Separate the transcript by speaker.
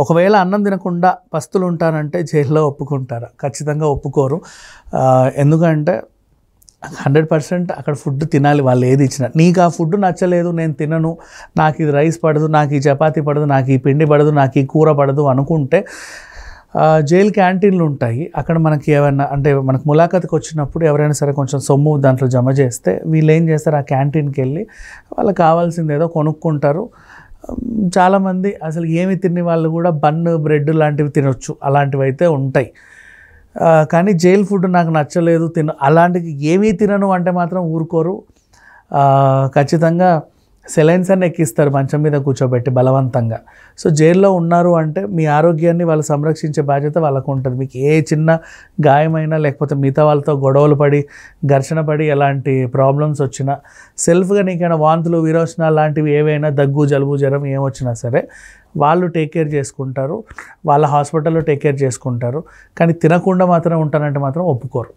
Speaker 1: ఒకవేళ అన్నం తినకుండా పస్తులు ఉంటానంటే జైల్లో ఒప్పుకుంటారా? ఖచ్చితంగా ఒప్పుకోరు. ఎందుకంటే 100% అక్కడ ఫుడ్ తినాలి, వాళ్ళు ఏది ఇచ్చినా. నీకు ఆ ఫుడ్ నచ్చలేదు, నేను తినను, నాకు ఇది రైస్ పడదు, నాకు ఈ చపాతీ పడదు, నాకు ఈ పిండి పడదు, నాకు ఈ కూర పడదు అనుకుంటే జైలు క్యాంటీన్లు ఉంటాయి. అక్కడ మనకి ఏమైనా అంటే మనకు ములాఖత్కి వచ్చినప్పుడు ఎవరైనా సరే కొంచెం సొమ్ము దాంట్లో జమ చేస్తే వీళ్ళు ఏం చేస్తారు, ఆ క్యాంటీన్కి వెళ్ళి వాళ్ళకి కావాల్సింది ఏదో కొనుక్కుంటారు. చాలామంది అసలు ఏమి తిని వాళ్ళు కూడా బన్ను బ్రెడ్ లాంటివి తినొచ్చు, అలాంటివి అయితే ఉంటాయి. కానీ జైలు ఫుడ్ నాకు నచ్చలేదు అలాంటివి ఏమీ తినను అంటే మాత్రం ఊరుకోరు. ఖచ్చితంగా సెలైన్స్ అన్ని ఎక్కిస్తారు మంచం మీద కూర్చోబెట్టి బలవంతంగా. సో జైల్లో ఉన్నారు అంటే మీ ఆరోగ్యాన్ని వాళ్ళు సంరక్షించే బాధ్యత వాళ్ళకు ఉంటుంది. మీకు ఏ చిన్న గాయమైనా లేకపోతే మిగతా వాళ్ళతో గొడవలు పడి ఘర్షణ పడి ఎలాంటి ప్రాబ్లమ్స్ వచ్చినా, సెల్ఫ్గా నీకైనా వాంతులు విరోచనాలు లాంటివి ఏవైనా దగ్గు జలుబు జ్వరం ఏమొచ్చినా సరే వాళ్ళు టేక్ కేర్ చేసుకుంటారు, వాళ్ళ హాస్పిటల్లో టేక్ కేర్ చేసుకుంటారు. కానీ తినకుండా మాత్రం ఉంటానంటే మాత్రం ఒప్పుకోరు.